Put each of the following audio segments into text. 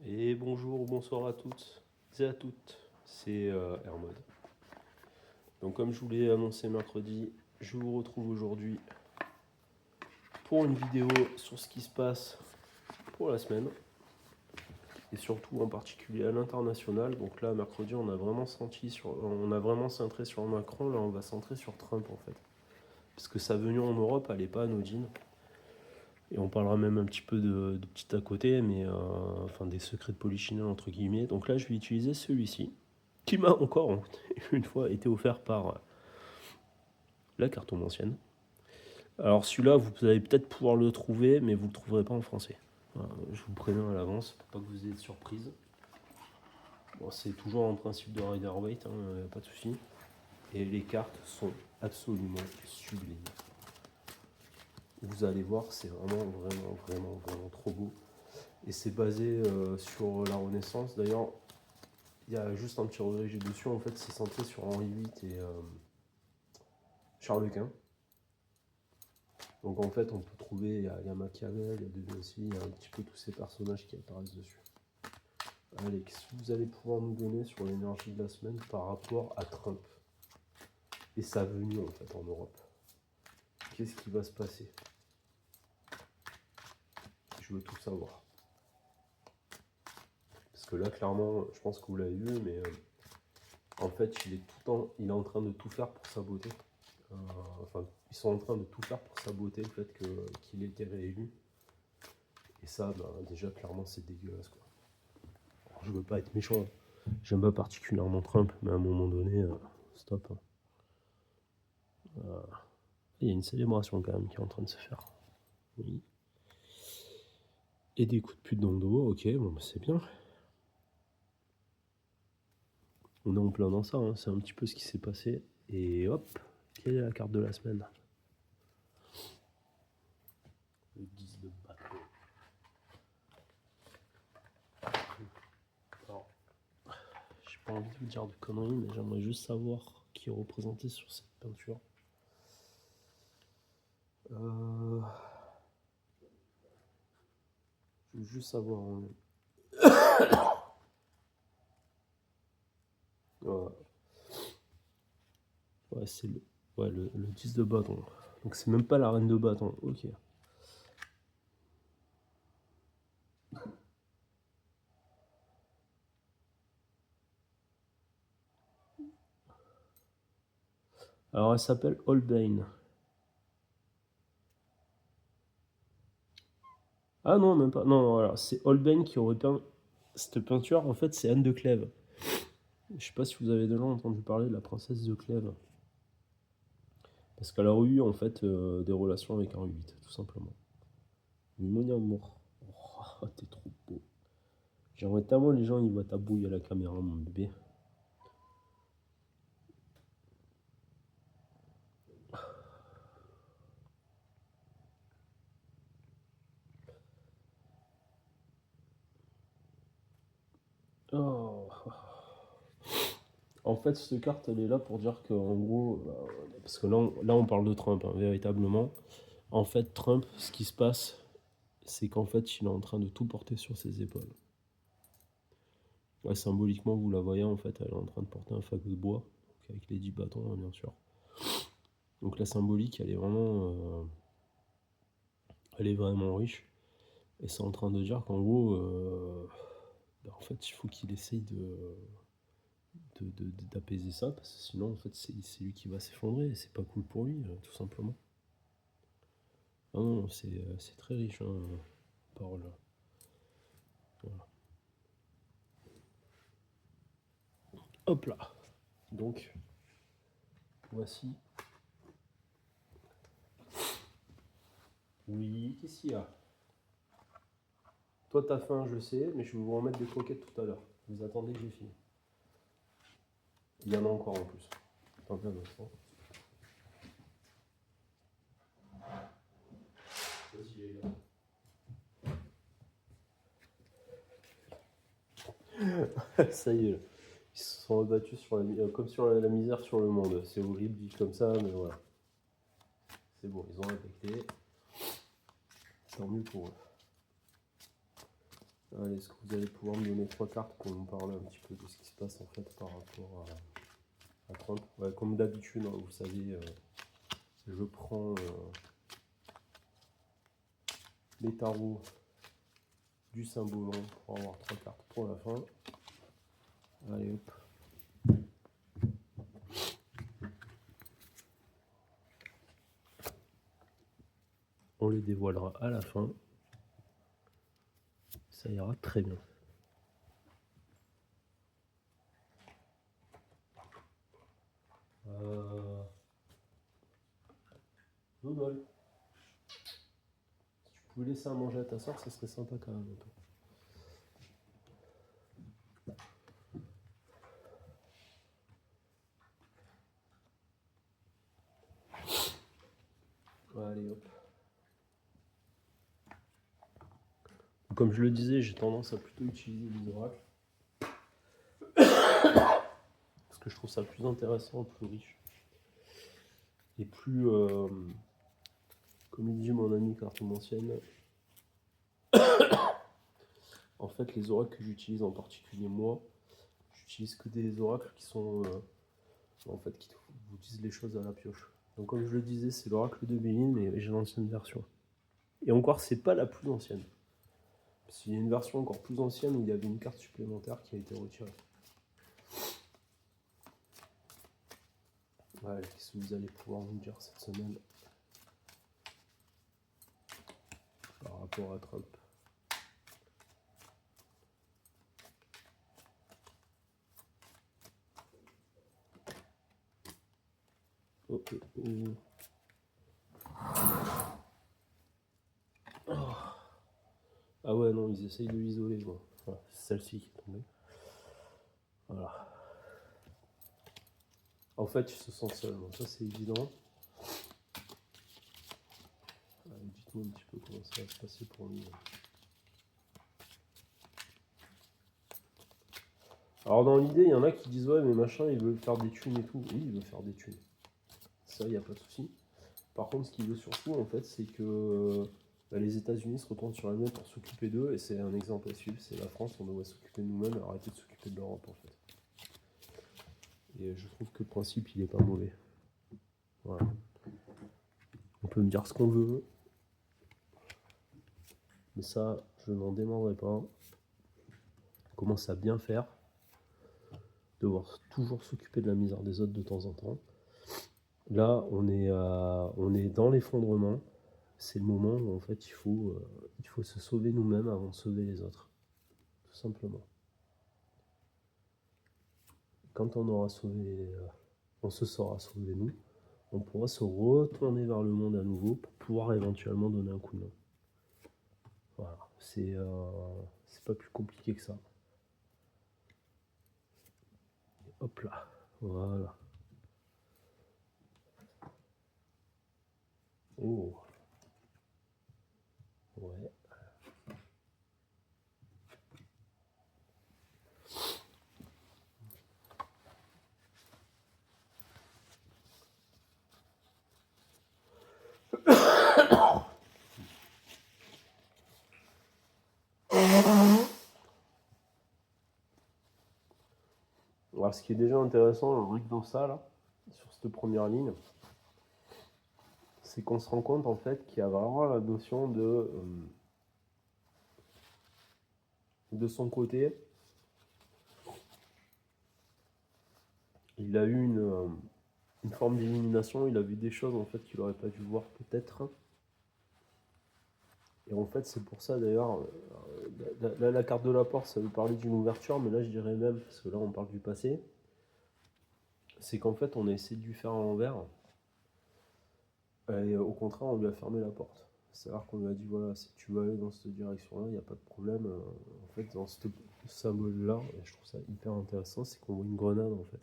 Et bonjour, bonsoir à toutes et à toutes, c'est Hermod. Donc comme je vous l'ai annoncé mercredi, je vous retrouve aujourd'hui pour une vidéo sur ce qui se passe pour la semaine, et surtout en particulier à l'international. Donc là, mercredi, on a vraiment centré sur Macron, là on va centrer sur Trump en fait. Parce que sa venue en Europe, elle n'est pas anodine. Et on parlera même un petit peu de petit à côté, mais enfin des secrets de polichinelle entre guillemets. Donc là, je vais utiliser celui-ci, qui m'a encore une fois été offert par la cartomancienne. Alors celui-là, vous allez peut-être pouvoir le trouver, mais vous ne le trouverez pas en français. Voilà, je vous préviens à l'avance, pour pas que vous ayez de surprise. Bon, c'est toujours en principe de Rider-Waite, hein, pas de souci. Et les cartes sont absolument sublimes. Vous allez voir, c'est vraiment trop beau. Et c'est basé sur la Renaissance. D'ailleurs, il y a juste un petit regret dessus. En fait, c'est centré sur Henri VIII et Charles Quint. Donc en fait, on peut trouver, il y a Machiavel, il y a De Vinci, il y a un petit peu tous ces personnages qui apparaissent dessus. Allez, qu'est-ce que vous allez pouvoir nous donner sur l'énergie de la semaine par rapport à Trump et sa venue en fait en Europe? Qu'est-ce qui va se passer? Je veux tout savoir. Parce que là, clairement, je pense que vous l'avez vu, mais en fait, il est en train de tout faire pour saboter. Enfin, ils sont en train de tout faire pour saboter le fait qu'il ait été réélu. Et ça, déjà, clairement, c'est dégueulasse, quoi. Alors, je veux pas être méchant. J'aime pas particulièrement Trump, mais à un moment donné, stop. Il y a une célébration quand même qui est en train de se faire. Oui. Et des coups de pute dans le dos, ok, bon, c'est bien. On est en plein dans ça, hein. C'est un petit peu ce qui s'est passé. Et hop, quelle est la carte de la semaine? Le 10 de bâton. Alors, j'ai pas envie de vous dire de conneries, mais j'aimerais juste savoir qui est représenté sur cette peinture. Je veux juste savoir. Voilà. Ouais, c'est le 10 de bâton. Donc c'est même pas la reine de bâton. Ok. Alors elle s'appelle Holbein. Ah non, même pas. Non, alors c'est Holbein qui aurait peint cette peinture. En fait, c'est Anne de Clèves. Je sais pas si vous avez déjà entendu parler de la princesse de Clèves. Parce qu'elle aurait eu en fait des relations avec Henri VIII, tout simplement. Mon amour. Oh, t'es trop beau. J'aimerais tellement les gens ils voient ta bouille à la caméra, mon bébé. Oh. En fait, cette carte, elle est là pour dire qu'en gros, parce que là, on parle de Trump, hein, véritablement. En fait, Trump, ce qui se passe, c'est qu'en fait, il est en train de tout porter sur ses épaules. Ouais, symboliquement, vous la voyez, en fait, elle est en train de porter un fagot de bois, donc avec les 10 bâtons, hein, bien sûr. Donc la symbolique, elle est vraiment riche. Et c'est en train de dire qu'en gros, en fait, il faut qu'il essaye d'apaiser ça, parce que sinon, en fait, c'est lui qui va s'effondrer, et c'est pas cool pour lui, tout simplement. Ah non, c'est très riche, hein, parole. Voilà. Hop là. Donc, voici. Oui, qu'est-ce qu'il y a? Toi, t'as faim, je sais, mais je vais vous remettre des croquettes tout à l'heure. Vous attendez que j'ai fini. Il y en a encore en plus. Attendez un instant. Vas-y, les gars. Ça y est, ils se sont abattus comme sur la misère sur le monde. C'est horrible dit comme ça, mais voilà. C'est bon, ils ont respecté. Tant mieux pour eux. Allez, est-ce que vous allez pouvoir me donner 3 cartes pour me parler un petit peu de ce qui se passe en fait par rapport à Trump? Ouais, comme d'habitude, hein, vous savez, je prends les tarots du symbole pour avoir 3 cartes pour la fin. Allez hop. On les dévoilera à la fin. Ça ira très bien. Dodol. Si tu pouvais laisser à manger à ta soeur, ça serait sympa quand même. Allez hop. Comme je le disais, j'ai tendance à plutôt utiliser les oracles. Parce que je trouve ça plus intéressant, plus riche. Et plus, comme il dit mon ami cartomancienne, en fait les oracles que j'utilise, en particulier moi, j'utilise que des oracles qui sont, en fait, qui vous disent les choses à la pioche. Donc comme je le disais, c'est l'oracle de Béline, mais j'ai l'ancienne version. Et encore, c'est pas la plus ancienne. Parce qu'il y a une version encore plus ancienne où il y avait une carte supplémentaire qui a été retirée. Ouais, qu'est-ce que vous allez pouvoir nous dire cette semaine par rapport à Trump? Oh, oh, oh. Oh. Ah ouais, non, ils essayent de l'isoler. Bon. Voilà, c'est celle-ci qui est tombée. Voilà. En fait, ils se sentent seuls, bon, ça c'est évident. Dites-moi un petit peu comment ça va se passer pour lui. Alors dans l'idée, il y en a qui disent ouais mais machin il veut faire des thunes et tout. Oui, il veut faire des thunes. Ça, il n'y a pas de souci. Par contre, ce qu'il veut surtout en fait, c'est que les États-Unis se retournent sur eux-mêmes pour s'occuper d'eux, et c'est un exemple à suivre, c'est la France, on devrait s'occuper de nous-mêmes, arrêter de s'occuper de l'Europe en fait. Et je trouve que le principe il est pas mauvais. Voilà. On peut me dire ce qu'on veut, mais ça, je n'en démordrai pas. On commence à bien faire, devoir toujours s'occuper de la misère des autres de temps en temps. Là, on est dans l'effondrement. C'est le moment où en fait il faut se sauver nous-mêmes avant de sauver les autres. Tout simplement. Quand on aura sauvé, on se sera sauvé nous, on pourra se retourner vers le monde à nouveau pour pouvoir éventuellement donner un coup de main. Voilà, c'est pas plus compliqué que ça. Et hop là, voilà. Oh. Ouais. Alors, ce qui est déjà intéressant, rien que dans ça, là, sur cette première ligne, c'est qu'on se rend compte en fait qu'il y a vraiment la notion de son côté. Il a eu une forme d'illumination, il a vu des choses en fait qu'il n'aurait pas dû voir peut-être. Et en fait, c'est pour ça d'ailleurs, la carte de la porte, ça veut parler d'une ouverture, mais là je dirais même, parce que là on parle du passé, c'est qu'en fait on a essayé de lui faire à l'envers, et au contraire on lui a fermé la porte. C'est-à-dire qu'on lui a dit voilà, si tu veux aller dans cette direction-là, il n'y a pas de problème. En fait, dans ce symbole-là, et je trouve ça hyper intéressant, c'est qu'on voit une grenade en fait.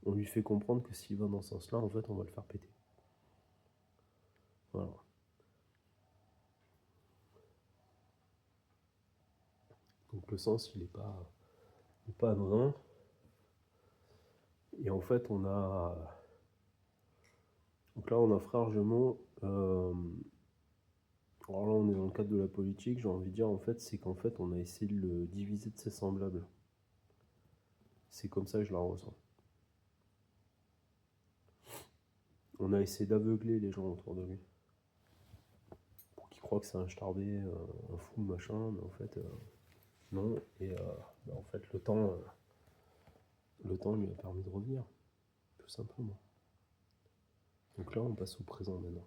On lui fait comprendre que s'il va dans ce sens-là, en fait, on va le faire péter. Voilà. Donc le sens, il n'est pas anodin. Et en fait, on a... Donc là, on a Frère Gemot Alors là, on est dans le cadre de la politique, j'ai envie de dire, en fait, c'est qu'en fait, on a essayé de le diviser de ses semblables. C'est comme ça que je la ressens. On a essayé d'aveugler les gens autour de lui. Pour qu'ils croient que c'est un starbé, un fou, machin, mais en fait, non. Et en fait, le temps lui a permis de revenir, tout simplement. Donc là, on passe au présent maintenant.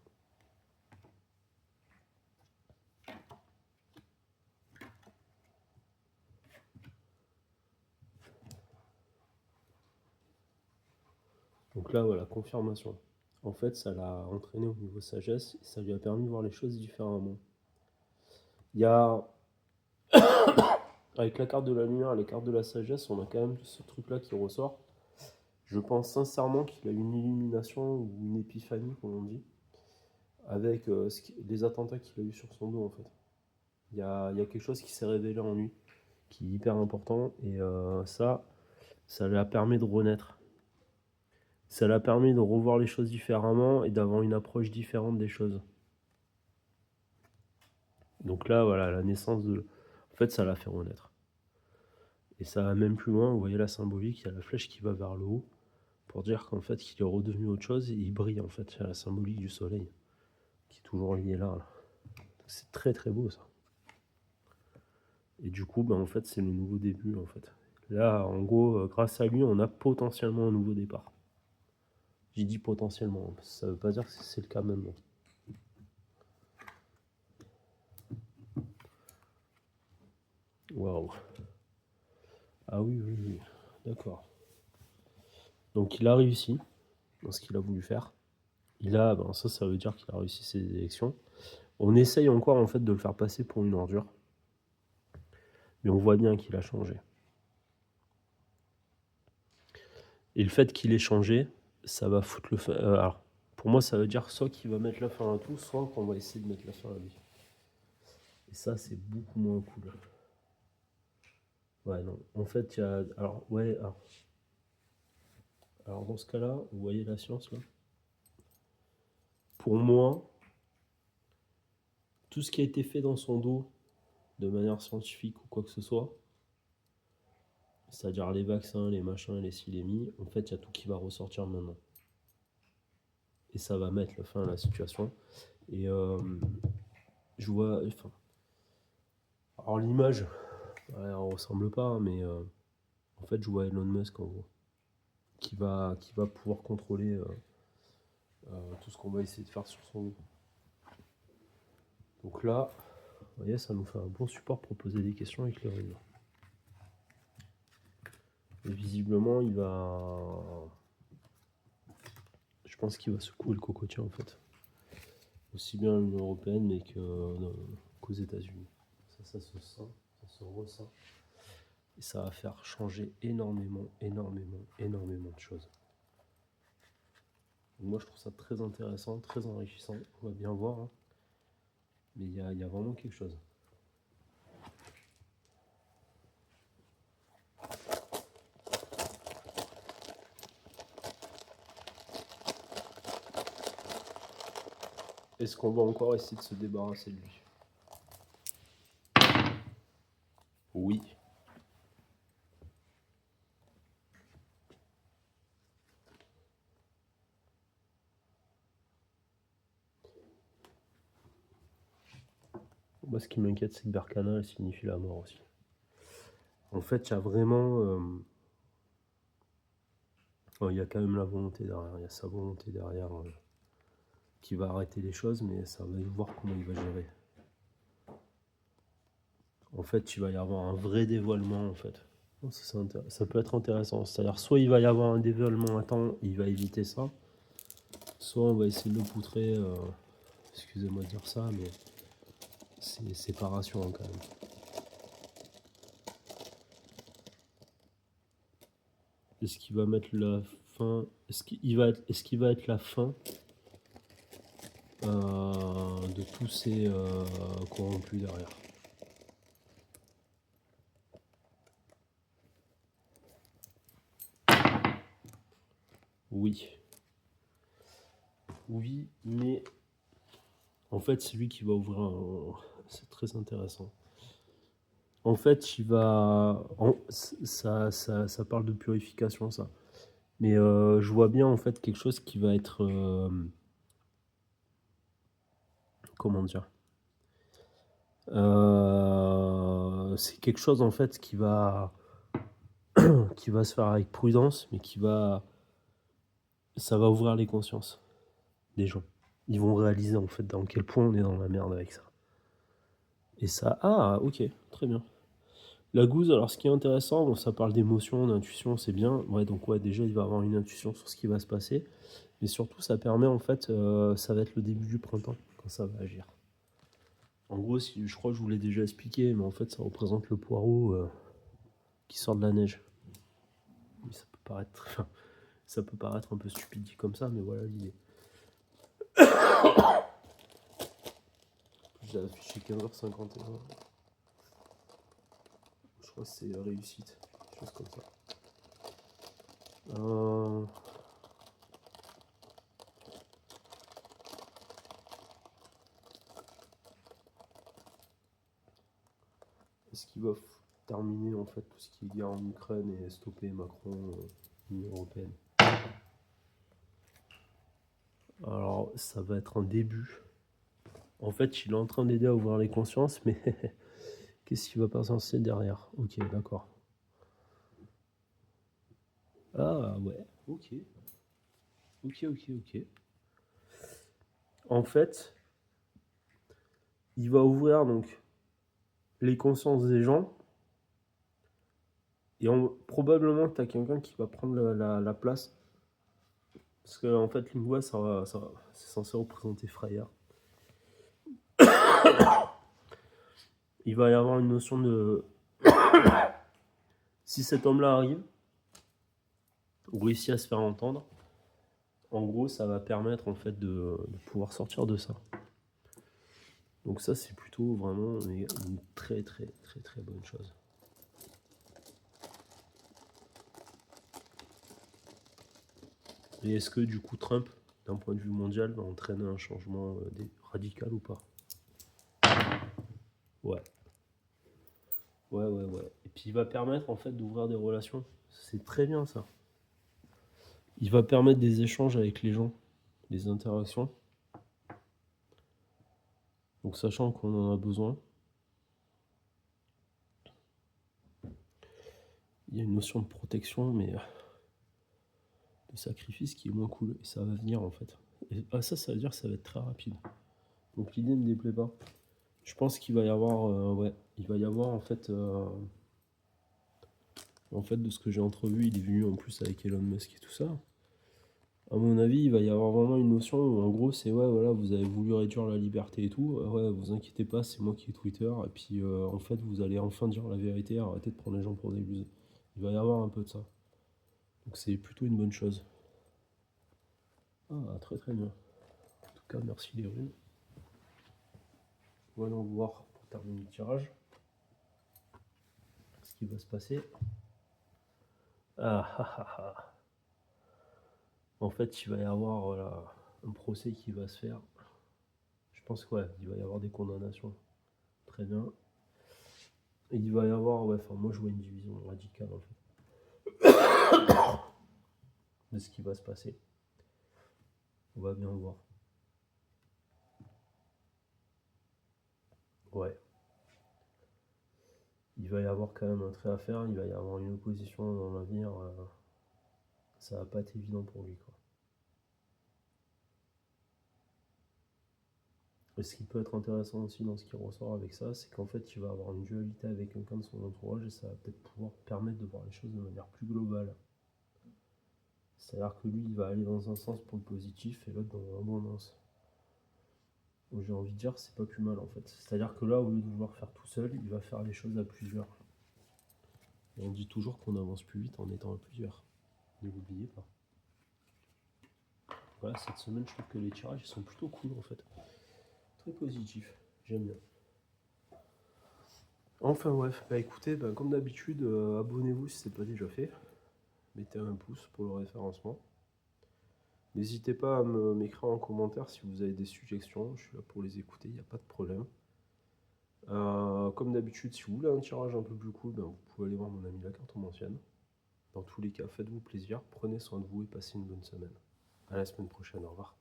Donc là, voilà, confirmation. En fait, ça l'a entraîné au niveau sagesse et ça lui a permis de voir les choses différemment. Il y a, avec la carte de la lumière et la carte de la sagesse, on a quand même ce truc-là qui ressort. Je pense sincèrement qu'il a une illumination ou une épiphanie, comme on dit, avec les attentats qu'il a eu sur son dos, en fait. Il y a quelque chose qui s'est révélé en lui, qui est hyper important, et ça lui a permis de renaître. Ça l'a permis de revoir les choses différemment et d'avoir une approche différente des choses. Donc là, voilà, la naissance de... En fait, ça l'a fait renaître. Et ça va même plus loin, vous voyez la symbolique, il y a la flèche qui va vers le haut, pour dire qu'en fait, qu'il est redevenu autre chose, et il brille, en fait. Il y a la symbolique du soleil, qui est toujours liée là. C'est très très beau, ça. Et du coup, en fait, c'est le nouveau début, en fait. Là, en gros, grâce à lui, on a potentiellement un nouveau départ. J'ai dit potentiellement, parce que ça veut pas dire que c'est le cas maintenant. Waouh. Ah oui, oui, oui. D'accord. Donc il a réussi dans ce qu'il a voulu faire. Ça veut dire qu'il a réussi ses élections. On essaye encore en fait de le faire passer pour une ordure. Mais on voit bien qu'il a changé. Et le fait qu'il ait changé, ça va foutre le fin. Alors, pour moi, ça veut dire soit qu'il va mettre la fin à tout, soit qu'on va essayer de mettre la fin à lui. Et ça, c'est beaucoup moins cool. Ouais, non. En fait, il y a. Alors, ouais. Alors, dans ce cas-là, vous voyez la science là. Pour moi, tout ce qui a été fait dans son dos, de manière scientifique ou quoi que ce soit, c'est-à-dire les vaccins, les machins, les ci, les mi, en fait, il y a tout qui va ressortir maintenant. Et ça va mettre la fin à la situation. Et je vois. Enfin, alors, l'image, ouais, on ressemble pas, hein, mais en fait, je vois Elon Musk en gros, qui va pouvoir contrôler tout ce qu'on va essayer de faire sur son dos. Donc là, vous voyez, ça nous fait un bon support pour poser des questions avec le réseau. Et visiblement, je pense qu'il va secouer le cocotier en fait. Aussi bien à l'Union Européenne mais qu'aux États-Unis. Ça se sent, ça se ressent. Et ça va faire changer énormément de choses. Donc moi je trouve ça très intéressant, très enrichissant. On va bien voir. Hein. Mais il y a vraiment quelque chose. Est-ce qu'on va encore essayer de se débarrasser de lui? Oui. Moi, ce qui m'inquiète, c'est que Berkana, elle signifie la mort aussi. En fait, il y a vraiment... il y a quand même la volonté derrière. Il y a sa volonté derrière qui va arrêter les choses, mais ça va voir comment il va gérer. En fait, il va y avoir un vrai dévoilement, en fait. Ça peut être intéressant. C'est-à-dire, soit il va y avoir un dévoilement à temps, il va éviter ça, soit on va essayer de le poutrer, excusez-moi de dire ça, mais c'est pas rassurant quand même. Est-ce qu'il va mettre la fin? Est-ce qu'il va être la fin de tous ces corrompus derrière? Oui. Oui, mais En fait, c'est lui qui va ouvrir c'est très intéressant. En fait, ça parle de purification, ça. Mais je vois bien, en fait, quelque chose qui va être... comment dire? C'est quelque chose, en fait, qui va se faire avec prudence, mais ça va ouvrir les consciences des gens. Ils vont réaliser, en fait, dans quel point on est dans la merde avec ça. Et ça... Ah, ok, très bien. La gousse, alors ce qui est intéressant, bon, ça parle d'émotion, d'intuition, c'est bien. Ouais, donc ouais, déjà il va avoir une intuition sur ce qui va se passer. Mais surtout, ça permet en fait, ça va être le début du printemps quand ça va agir. En gros, je crois que je vous l'ai déjà expliqué, mais en fait, ça représente le poireau qui sort de la neige. Mais ça peut paraître un peu stupide dit comme ça, mais voilà l'idée. J'ai affiché 15h51. Je crois que c'est réussite, quelque chose comme ça. Est-ce qu'il va terminer en fait tout ce qui est guerre en Ukraine et stopper Macron, l'Union Européenne? Alors ça va être un début. En fait, il est en train d'aider à ouvrir les consciences, mais qu'est-ce qui va pas passer derrière? Ok, d'accord. Ah ouais, ok. Ok. En fait, il va ouvrir donc les consciences des gens. Et probablement que tu as quelqu'un qui va prendre la place. Parce que en fait, Lingua, c'est censé représenter Freya. Il va y avoir une notion de... Si cet homme-là arrive, ou réussit à se faire entendre, en gros, ça va permettre en fait de pouvoir sortir de ça. Donc ça, c'est plutôt vraiment une très bonne chose. Et est-ce que du coup Trump, d'un point de vue mondial, va entraîner un changement radical ou pas? Ouais. Et puis il va permettre en fait d'ouvrir des relations. C'est très bien ça. Il va permettre des échanges avec les gens, des interactions. Donc sachant qu'on en a besoin, il y a une notion de protection, mais de sacrifice qui est moins cool. Et ça va venir en fait. Et ça veut dire que ça va être très rapide. Donc l'idée ne me déplaît pas. Je pense qu'il va y avoir, il va y avoir en fait de ce que j'ai entrevu, il est venu en plus avec Elon Musk et tout ça. À mon avis, il va y avoir vraiment une notion où en gros c'est ouais voilà, vous avez voulu réduire la liberté et tout, ouais vous inquiétez pas, c'est moi qui ai Twitter, et puis en fait vous allez enfin dire la vérité, arrêtez de prendre les gens pour des buses. Il va y avoir un peu de ça. Donc c'est plutôt une bonne chose. Ah très bien. En tout cas merci les runes. Voyons voir pour terminer le tirage ce qui va se passer. Ah. En fait il va y avoir voilà, un procès qui va se faire. Je pense qu'il va y avoir des condamnations. Très bien. Et il va y avoir, moi je vois une division radicale en fait, de ce qui va se passer. On va bien voir. Ouais. Il va y avoir quand même un trait à faire, il va y avoir une opposition dans l'avenir. Ça va pas être évident pour lui, quoi. Et ce qui peut être intéressant aussi dans ce qui ressort avec ça, c'est qu'en fait il va avoir une dualité avec quelqu'un de son entourage et ça va peut-être pouvoir permettre de voir les choses de manière plus globale. C'est-à-dire que lui il va aller dans un sens pour le positif et l'autre dans l'abondance. Donc j'ai envie de dire c'est pas plus mal en fait. C'est-à-dire que là au lieu de vouloir faire tout seul, il va faire les choses à plusieurs. Et on dit toujours qu'on avance plus vite en étant à plusieurs. Ne l'oubliez pas. Voilà, cette semaine je trouve que les tirages ils sont plutôt cool en fait. Très positifs. J'aime bien. Enfin bref, écoutez, comme d'habitude, abonnez-vous si ce n'est pas déjà fait. Mettez un pouce pour le référencement. N'hésitez pas à m'écrire en commentaire si vous avez des suggestions, je suis là pour les écouter, il n'y a pas de problème. Comme d'habitude, si vous voulez un tirage un peu plus cool, ben, vous pouvez aller voir mon ami la cartomancienne. Dans tous les cas, faites-vous plaisir, prenez soin de vous et passez une bonne semaine. À la semaine prochaine, au revoir.